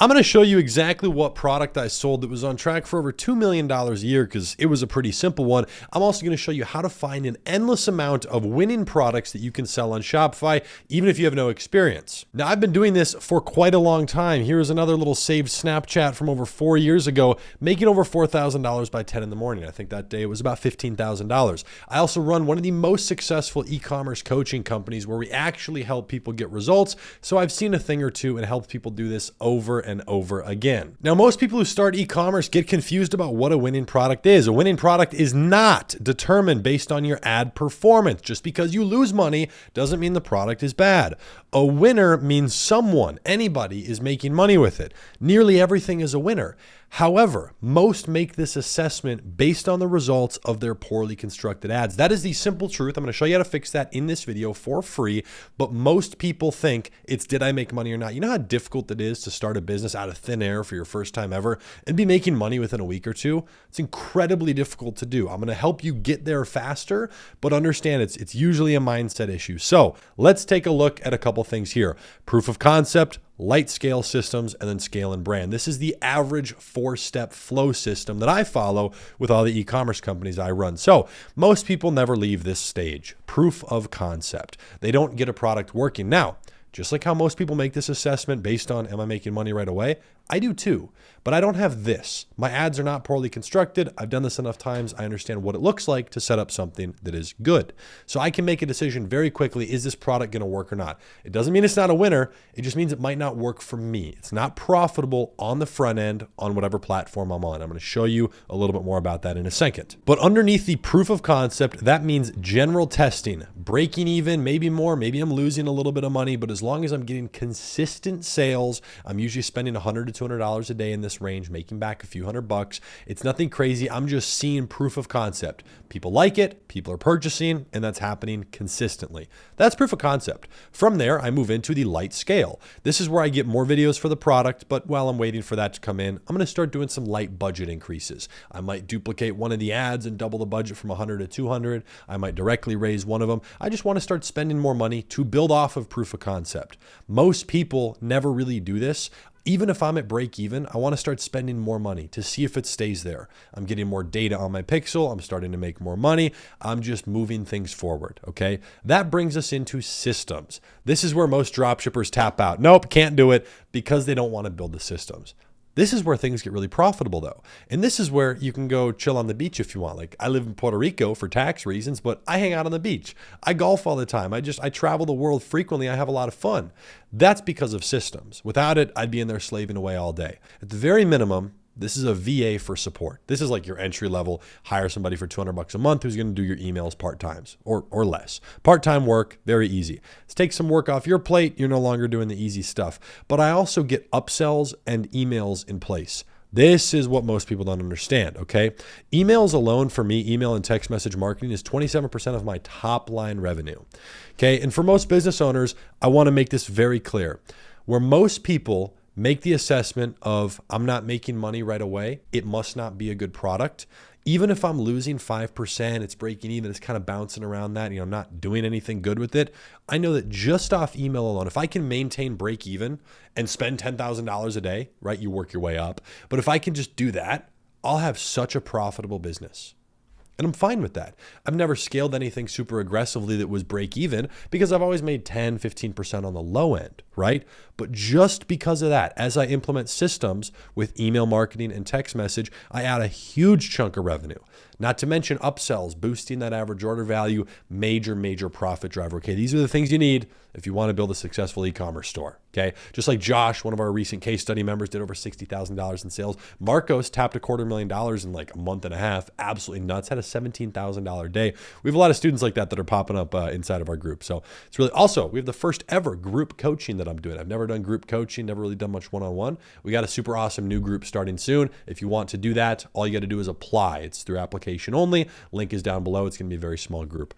I'm going to show you exactly what product I sold that was on track for over $2 million a year because it was a pretty simple one. I'm also going to show you how to find an endless amount of winning products that you can sell on Shopify, even if you have no experience. Now, I've been doing this for quite a long time. Here's another little saved Snapchat from over 4 years ago, making over $4,000 by 10 in the morning. I think that day it was about $15,000. I also run one of the most successful e-commerce coaching companies where we actually help people get results. So I've seen a thing or two and helped people do this over and over again. Now, most people who start e-commerce get confused about what a winning product is. A winning product is not determined based on your ad performance. Just because you lose money doesn't mean the product is bad. A winner means someone, anybody, is making money with it. Nearly everything is a winner. However, most make this assessment based on the results of their poorly constructed ads. That is the simple truth. I'm going to show you how to fix that in this video for free, but most people think it's did I make money or not. You know how difficult it is to start a business out of thin air for your first time ever and be making money within a week or two? It's incredibly difficult to do. I'm going to help you get there faster, but understand it's usually a mindset issue. So let's take a look at a couple things here. Proof of concept, light scale systems, and then scale and brand. This is the average 4-step flow system that I follow with all the e-commerce companies I run. So most people never leave this stage. Proof of concept. They don't get a product working. Now, just like how most people make this assessment based on, am I making money right away? I do too, but I don't have this. My ads are not poorly constructed. I've done this enough times. I understand what it looks like to set up something that is good. So I can make a decision very quickly. Is this product going to work or not? It doesn't mean it's not a winner. It just means it might not work for me. It's not profitable on the front end on whatever platform I'm on. I'm going to show you a little bit more about that in a second. But underneath the proof of concept, that means general testing, breaking even, maybe more, maybe I'm losing a little bit of money, but as long as I'm getting consistent sales, I'm usually spending $100 to $200 a day in this range, making back a few $100. It's nothing crazy. I'm just seeing proof of concept. People like it, people are purchasing, and that's happening consistently. That's proof of concept. From there, I move into the light scale. This is where I get more videos for the product, but while I'm waiting for that to come in, I'm going to start doing some light budget increases. I might duplicate one of the ads and double the budget from 100 to 200. I might directly raise one of them. I just want to start spending more money to build off of proof of concept. Most people never really do this. Even if I'm at break even, I want to start spending more money to see if it stays there. I'm getting more data on my pixel. I'm starting to make more money. I'm just moving things forward. Okay. That brings us into systems. This is where most dropshippers tap out. Nope, can't do it because they don't want to build the systems. This is where things get really profitable though. And this is where you can go chill on the beach if you want. Like I live in Puerto Rico for tax reasons, but I hang out on the beach. I golf all the time. I travel the world frequently. I have a lot of fun. That's because of systems. Without it, I'd be in there slaving away all day. At the very minimum, this is a VA for support. This is like your entry level, hire somebody for $200 a month who's going to do your emails part-times or less. Part-time work, very easy. Let's take some work off your plate. You're no longer doing the easy stuff. But I also get upsells and emails in place. This is what most people don't understand, okay? Emails alone for me, email and text message marketing is 27% of my top line revenue, okay? And for most business owners, I want to make this very clear. Where most people make the assessment of I'm not making money right away, it must not be a good product. Even if I'm losing 5%, it's breaking even, it's kind of bouncing around that, I'm not doing anything good with it. I know that just off email alone, if I can maintain break even and spend $10,000 a day, right? You work your way up. But if I can just do that, I'll have such a profitable business. And I'm fine with that. I've never scaled anything super aggressively that was break even because I've always made 10, 15% on the low end, right? But just because of that, as I implement systems with email marketing and text message, I add a huge chunk of revenue. Not to mention upsells, boosting that average order value, major profit driver. Okay, these are the things you need if you want to build a successful e-commerce store. Okay, just like Josh, one of our recent case study members, did over $60,000 in sales. Marcos tapped $250,000 in like a month and a half. Absolutely nuts. Had a $17,000 day. We have a lot of students like that are popping up inside of our group. So it's really also, we have the first ever group coaching that I'm doing. I've never done group coaching, never really done much one-on-one. We got a super awesome new group starting soon. If you want to do that, all you got to do is apply. It's through application only. Link is down below. It's going to be a very small group.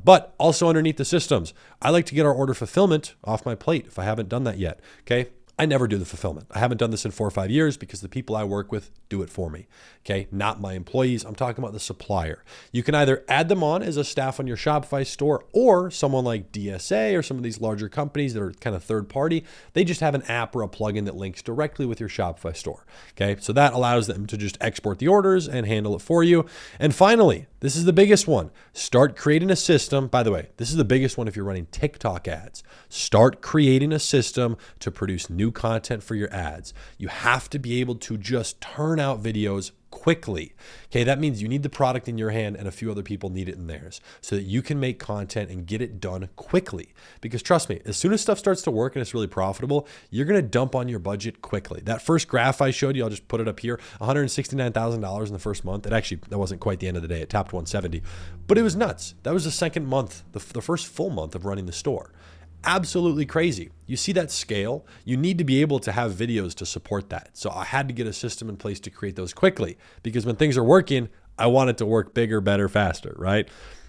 But also underneath the systems, I like to get our order fulfillment off my plate if I haven't done that yet. Okay. I never do the fulfillment. I haven't done this in 4 or 5 years because the people I work with do it for me. Okay. Not my employees. I'm talking about the supplier. You can either add them on as a staff on your Shopify store, or someone like DSA or some of these larger companies that are kind of third party. They just have an app or a plugin that links directly with your Shopify store. Okay. So that allows them to just export the orders and handle it for you. And finally, this is the biggest one. Start creating a system. By the way, this is the biggest one if you're running TikTok ads. Start creating a system to produce new content for your ads. You have to be able to just turn out videos quickly. Okay, that means you need the product in your hand and a few other people need it in theirs so that you can make content and get it done quickly. Because trust me, as soon as stuff starts to work and it's really profitable, you're going to dump on your budget quickly. That first graph I showed you, I'll just put it up here, $169,000 in the first month. That wasn't quite the end of the day. It topped 170, but it was nuts. That was the second month, the first full month of running the store. Absolutely crazy. You see that scale? You need to be able to have videos to support that. So I had to get a system in place to create those quickly, because when things are working, I want it to work bigger, better, faster, right?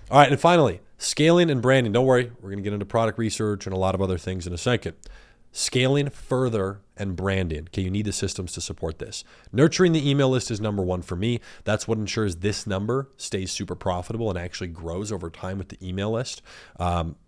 All right, and finally, scaling and branding. Don't worry, we're going to get into product research and a lot of other things in a second. Scaling further and branding. Okay, you need the systems to support this. Nurturing the email list is number one for me. That's what ensures this number stays super profitable and actually grows over time with the email list.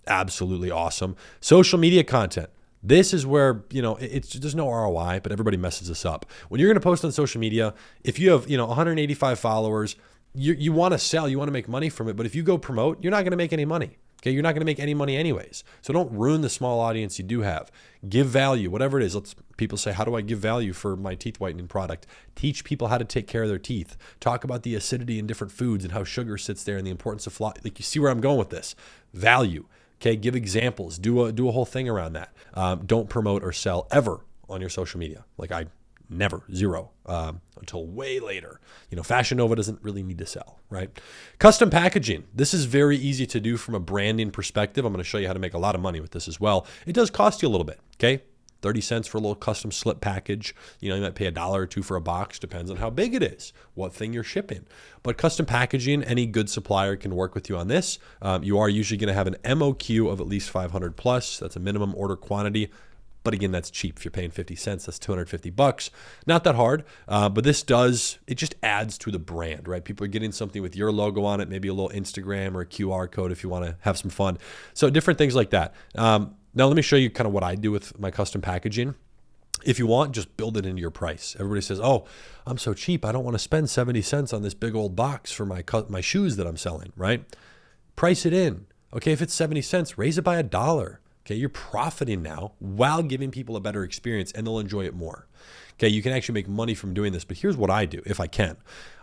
Absolutely awesome. Social media content. This is where, there's no ROI, but everybody messes this up. When you're going to post on social media, if you have, 185 followers, you want to sell, you want to make money from it. But if you go promote, you're not going to make any money. Okay, you're not going to make any money anyways. So don't ruin the small audience you do have. Give value, whatever it is. People say, how do I give value for my teeth whitening product? Teach people how to take care of their teeth. Talk about the acidity in different foods and how sugar sits there and the importance of flour. Like, you see where I'm going with this. Value. Okay, give examples. Do a whole thing around that. Don't promote or sell ever on your social media. Never, zero, until way later. Fashion Nova doesn't really need to sell, right? Custom packaging. This is very easy to do from a branding perspective. I'm going to show you how to make a lot of money with this as well. It does cost you a little bit, okay? 30 cents for a little custom slip package. You might pay $1 or $2 for a box, depends on how big it is, what thing you're shipping. But custom packaging, any good supplier can work with you on this. You are usually going to have an MOQ of at least 500 plus. That's a minimum order quantity. But again, that's cheap. If you're paying 50 cents, that's $250. Not that hard, but it just adds to the brand, right? People are getting something with your logo on it, maybe a little Instagram or a QR code if you want to have some fun. So different things like that. Now let me show you kind of what I do with my custom packaging. If you want, just build it into your price. Everybody says, oh, I'm so cheap. I don't want to spend 70 cents on this big old box for my shoes that I'm selling, right? Price it in. Okay, if it's 70 cents, raise it by $1. Okay, you're profiting now while giving people a better experience, and they'll enjoy it more. Okay, you can actually make money from doing this, but here's what I do if I can.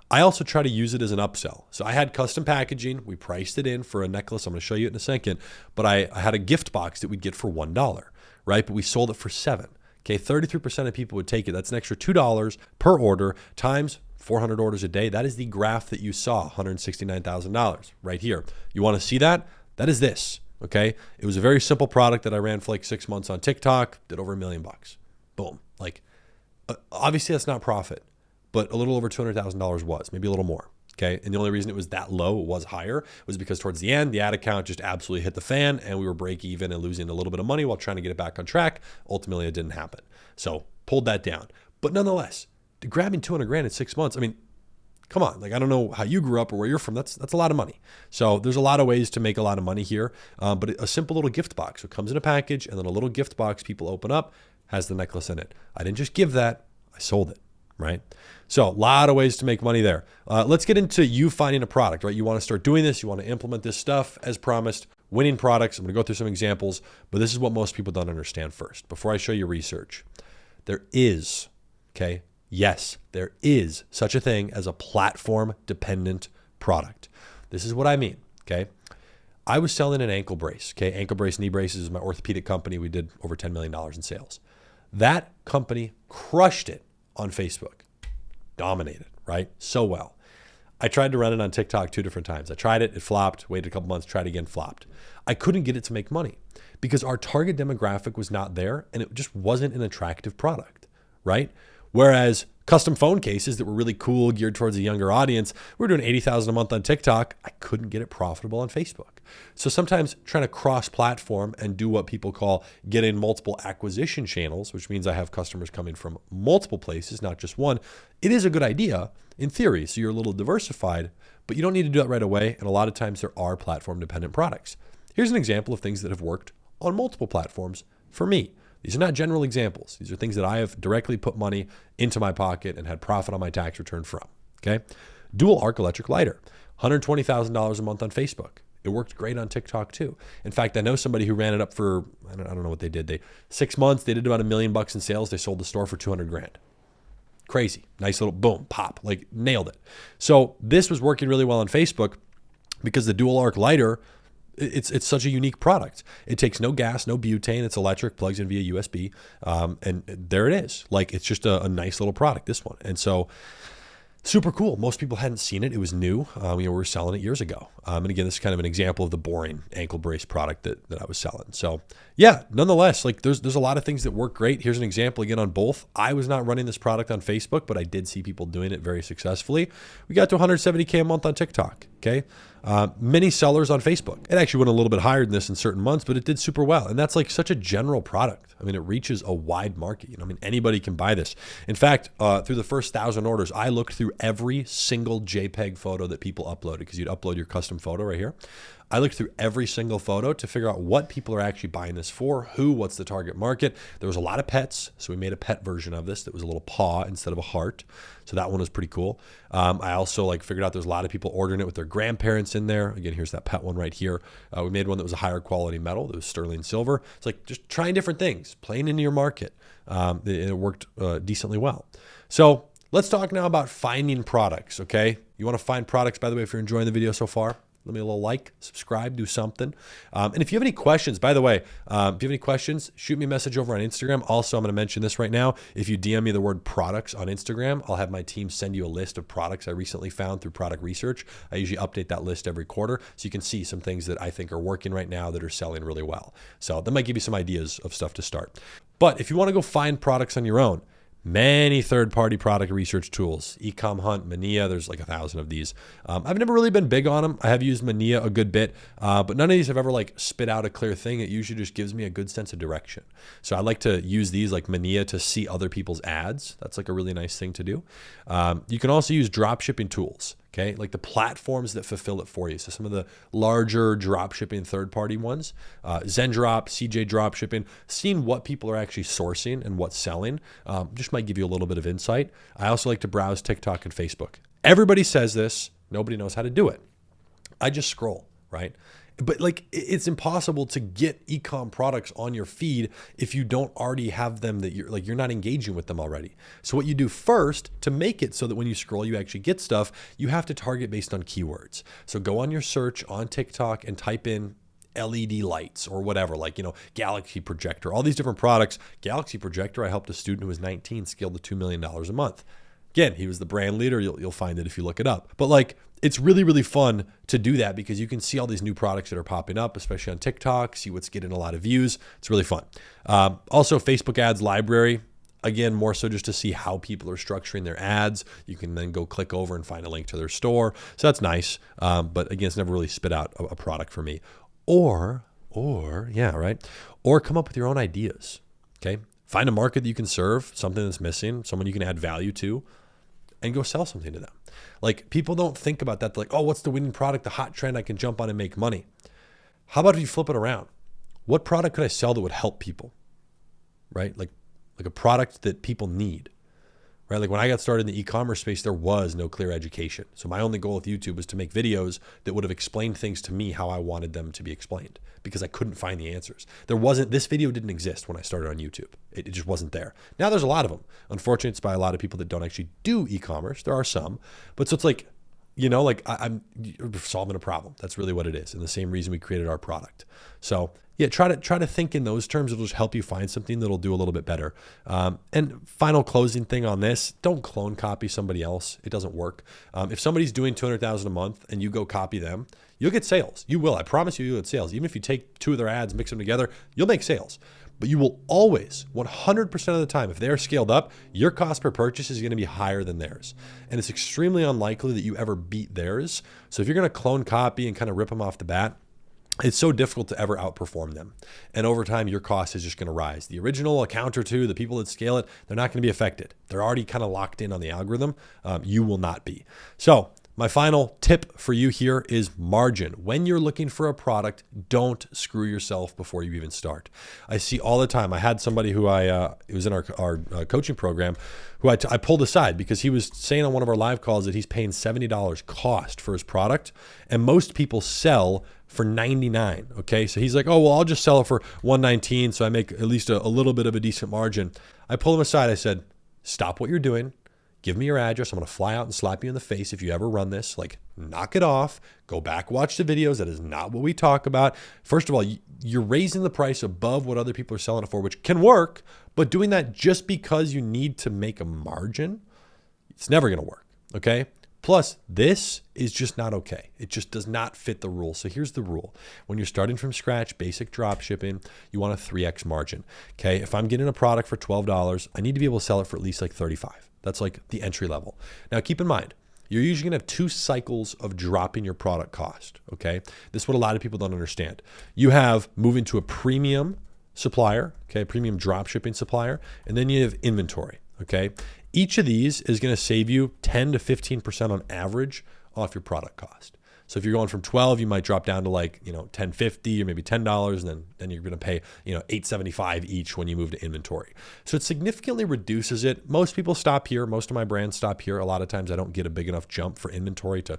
I also try to use it as an upsell. So I had custom packaging. We priced it in for a necklace. I'm going to show you it in a second, but I had a gift box that we'd get for $1, right? But we sold it for $7. Okay, 33% of people would take it. That's an extra $2 per order times 400 orders a day. That is the graph that you saw, $169,000 right here. You want to see that? That is this. Okay. It was a very simple product that I ran for 6 months on TikTok, did over $1 million. Boom. Obviously that's not profit, but a little over $200,000 was, maybe a little more. Okay. And the only reason it was that low, it was higher, was because towards the end, the ad account just absolutely hit the fan and we were break even and losing a little bit of money while trying to get it back on track. Ultimately, it didn't happen. So pulled that down. But nonetheless, grabbing $200,000 in 6 months, come on, I don't know how you grew up or where you're from. That's a lot of money. So there's a lot of ways to make a lot of money here. But a simple little gift box. So it comes in a package, and then a little gift box people open up has the necklace in it. I didn't just give that, I sold it, right? So a lot of ways to make money there. Let's get into you finding a product, right? You want to start doing this. You want to implement this stuff as promised. Winning products. I'm going to go through some examples, but this is what most people don't understand first. Before I show you research, there is, okay, yes, there is such a thing as a platform-dependent product. This is what I mean, okay? I was selling an ankle brace, okay? Ankle brace, knee braces is my orthopedic company. We did over $10 million in sales. That company crushed it on Facebook. Dominated, right? So well. I tried to run it on TikTok 2 different times. I tried it, it flopped, waited a couple months, tried again, flopped. I couldn't get it to make money because our target demographic was not there and it just wasn't an attractive product, right? Whereas Custom phone cases that were really cool, geared towards a younger audience. We were doing $80,000 a month on TikTok. I couldn't get it profitable on Facebook. So sometimes trying to cross-platform and do what people call get in multiple acquisition channels, which means I have customers coming from multiple places, not just one. It is a good idea in theory. So you're a little diversified, but you don't need to do that right away. And a lot of times there are platform-dependent products. Here's an example of things that have worked on multiple platforms for me. These are not general examples. These are things that I have directly put money into my pocket and had profit on my tax return from. Okay. Dual arc electric lighter, $120,000 a month on Facebook. It worked great on TikTok too. In fact, I know somebody who ran it up for, I don't know what they did. 6 months, they did about $1 million in sales. They sold the store for 200 grand. Crazy. Nice little boom, pop, like nailed it. So this was working really well on Facebook because the dual arc lighter, it's such a unique product. It takes no gas, no butane. It's electric, plugs in via USB. And there it is. Like, it's just a nice little product, this one. And so super cool. Most people hadn't seen it. It was new. We were selling it years ago. And again, this is kind of an example of the boring ankle brace product that I was selling. So yeah, nonetheless, like there's a lot of things that work great. Here's an example again on both. I was not running this product on Facebook, but I did see people doing it very successfully. We got to 170K a month on TikTok. Okay. Many sellers on Facebook. It actually went a little bit higher than this in certain months, but it did super well. And that's like such a general product. I mean, it reaches a wide market. I mean, anybody can buy this. In fact, through the first 1,000 orders, I looked through every single JPEG photo that people uploaded, because you'd upload your custom photo right here. I looked through every single photo to figure out what people are actually buying this for, what's the target market. There was a lot of pets, so we made a pet version of this that was a little paw instead of a heart. So that one was pretty cool. I also figured out there's a lot of people ordering it with their grandparents in there. Again, here's that pet one right here. We made one that was a higher quality metal. That was sterling silver. It's like just trying different things, playing into your market. It worked decently well. So let's talk now about finding products, okay? You want to find products, by the way, if you're enjoying the video so far, let me a little like, subscribe, do something. And if you have any questions, by the way, if you have any questions, shoot me a message over on Instagram. Also, I'm going to mention this right now. If you DM me the word products on Instagram, I'll have my team send you a list of products I recently found through product research. I usually update that list every quarter, so you can see some things that I think are working right now that are selling really well. So that might give you some ideas of stuff to start. But if you want to go find products on your own, many third-party product research tools, Ecom Hunt, Mania, there's like 1,000 of these. I've never really been big on them. I have used Mania a good bit, but none of these have ever spit out a clear thing. It usually just gives me a good sense of direction. So I like to use these like Mania to see other people's ads. That's like a really nice thing to do. You can also use drop shipping tools. Okay, like the platforms that fulfill it for you. So some of the larger drop shipping third-party ones, ZenDrop, CJ Drop Shipping, seeing what people are actually sourcing and what's selling just might give you a little bit of insight. I also like to browse TikTok and Facebook. Everybody says this. Nobody knows how to do it. I just scroll, right? But it's impossible to get e-com products on your feed if you don't already have them, that you're not engaging with them already. So what you do first to make it so that when you scroll, you actually get stuff, you have to target based on keywords. So go on your search on TikTok and type in LED lights or whatever, Galaxy projector, all these different products. Galaxy projector, I helped a student who was 19 scale to $2 million a month. Again, he was the brand leader. You'll find it if you look it up. But it's really, really fun to do that because you can see all these new products that are popping up, especially on TikTok, see what's getting a lot of views. It's really fun. Also, Facebook ads library. Again, more so just to see how people are structuring their ads. You can then go click over and find a link to their store. So that's nice. But again, it's never really spit out a product for me. Or come up with your own ideas. Okay. Find a market that you can serve, something that's missing, someone you can add value to, and go sell something to them. People don't think about that. They're like, oh, what's the winning product, the hot trend I can jump on and make money? How about if you flip it around? What product could I sell that would help people? Right? Like a product that people need. Right? Like when I got started in the e-commerce space, there was no clear education. So my only goal with YouTube was to make videos that would have explained things to me how I wanted them to be explained, because I couldn't find the answers. This video didn't exist when I started on YouTube. It just wasn't there. Now there's a lot of them. Unfortunately, it's by a lot of people that don't actually do e-commerce. There are some, but so it's I'm solving a problem. That's really what it is. And the same reason we created our product. So yeah, try to think in those terms. It'll just help you find something that'll do a little bit better. And final closing thing on this, don't clone copy somebody else. It doesn't work. If somebody's doing $200,000 a month and you go copy them, you'll get sales. You will. I promise you'll get sales. Even if you take two of their ads, mix them together, you'll make sales. but you will always, 100% of the time, if they are scaled up, your cost per purchase is going to be higher than theirs. And it's extremely unlikely that you ever beat theirs. So if you're going to clone copy and kind of rip them off the bat, it's so difficult to ever outperform them. And over time, your cost is just going to rise. The original account or two, the people that scale it, they're not going to be affected. They're already kind of locked in on the algorithm. You will not be. So my final tip for you here is margin. When you're looking for a product, don't screw yourself before you even start. I see all the time. I had somebody who it was in our coaching program who I pulled aside because he was saying on one of our live calls that he's paying $70 cost for his product, and most people sell for $99. Okay, so he's like, oh well, I'll just sell it for $119, so I make at least a little bit of a decent margin. I pulled him aside. I said, stop what you're doing. Give me your address. I'm going to fly out and slap you in the face if you ever run this. Like, knock it off. Go back, watch the videos. That is not what we talk about. First of all, you're raising the price above what other people are selling it for, which can work, but doing that just because you need to make a margin, it's never going to work, okay? Plus, this is just not okay. It just does not fit the rule. So here's the rule. When you're starting from scratch, basic drop shipping, you want a 3x margin, okay? If I'm getting a product for $12, I need to be able to sell it for at least like $35. That's like the entry level. Now, keep in mind, you're usually gonna have 2 cycles of dropping your product cost, okay? This is what a lot of people don't understand. You have moving to a premium supplier, okay, premium drop shipping supplier, and then you have inventory, okay? Each of these is gonna save you 10 to 15% on average off your product cost. So if you're going from 12, you might drop down to like, $10.50 or maybe $10, and then you're going to pay, $8.75 each when you move to inventory. So it significantly reduces it. Most people stop here. Most of my brands stop here. A lot of times I don't get a big enough jump for inventory to,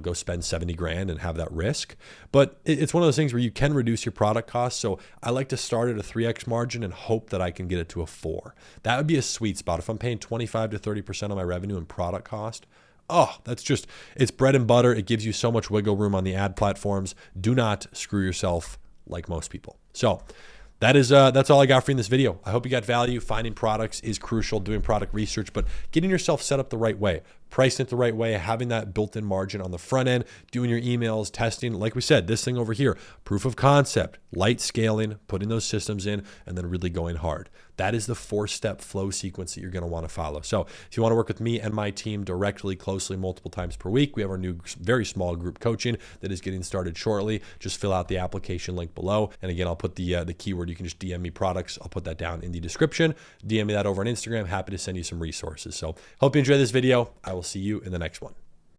go spend 70 grand and have that risk. But it's one of those things where you can reduce your product costs. So I like to start at a 3x margin and hope that I can get it to a 4. That would be a sweet spot. If I'm paying 25 to 30% of my revenue in product cost, it's bread and butter. It gives you so much wiggle room on the ad platforms. Do not screw yourself like most people. So that's all I got for you in this video. I hope you got value. Finding products is crucial, doing product research, but getting yourself set up the right way, pricing it the right way, having that built-in margin on the front end, doing your emails, testing. Like we said, this thing over here, proof of concept, light scaling, putting those systems in, and then really going hard. That is the 4-step flow sequence that you're going to want to follow. So if you want to work with me and my team directly, closely, multiple times per week, we have our new very small group coaching that is getting started shortly. Just fill out the application link below. And again, I'll put the keyword. You can just DM me products. I'll put that down in the description. DM me that over on Instagram. Happy to send you some resources. So hope you enjoy this video. I will see you in the next one.